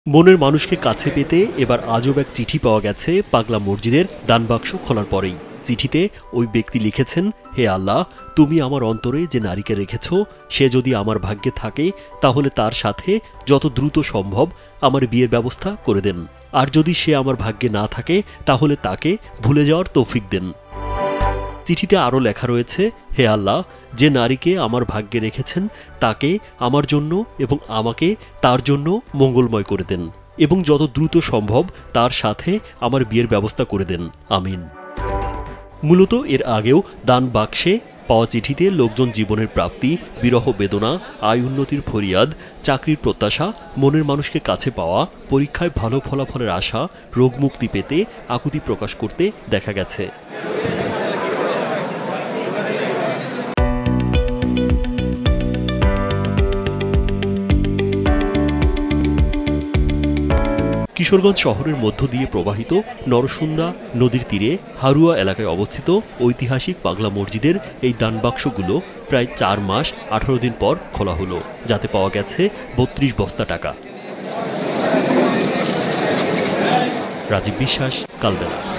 মনের মানুষকে কাছে পেতে এবার আজব এক চিঠি পাওয়া গেছে পাগলা মসজিদের দানবাক্স খোলার পরেই। চিঠিতে ওই ব্যক্তি লিখেছেন, হে আল্লাহ, তুমি আমার অন্তরে যে নারীকে রেখেছ সে যদি আমার ভাগ্যে থাকে তাহলে তার সাথে যত দ্রুত সম্ভব আমার বিয়ের ব্যবস্থা করে দেন, আর যদি সে আমার ভাগ্যে না থাকে তাহলে তাকে ভুলে যাওয়ার তৌফিক দেন। চিঠিতে আরও লেখা রয়েছে, হে আল্লাহ, যে নারীকে আমার ভাগ্যে রেখেছেন তাকে আমার জন্য এবং আমাকে তার জন্য মঙ্গলময় করে দেন এবং যত দ্রুত সম্ভব তার সাথে আমার বিয়ের ব্যবস্থা করে দেন, আমিন। মূলত এর আগেও দান বাক্সে পাওয়া চিঠিতে লোকজন জীবনের প্রাপ্তি, বিরহ বেদনা, আয় উন্নতির ফরিয়াদ, চাকরির প্রত্যাশা, মনের মানুষকে কাছে পাওয়া, পরীক্ষায় ভালো ফলাফলের আশা, রোগ মুক্তি পেতে আকুতি প্রকাশ করতে দেখা গেছে। কিশোরগঞ্জ শহরের মধ্য দিয়ে প্রবাহিত নরসুন্দা নদীর তীরে হারুয়া এলাকায় অবস্থিত ঐতিহাসিক পাগলা মসজিদের এই দানবাক্সগুলো প্রায় 4 মাস 18 দিন পর খোলা হলো, যাতে পাওয়া গেছে 32 বস্তা টাকা। রাজীব বিশ্বাস, কালবেলা।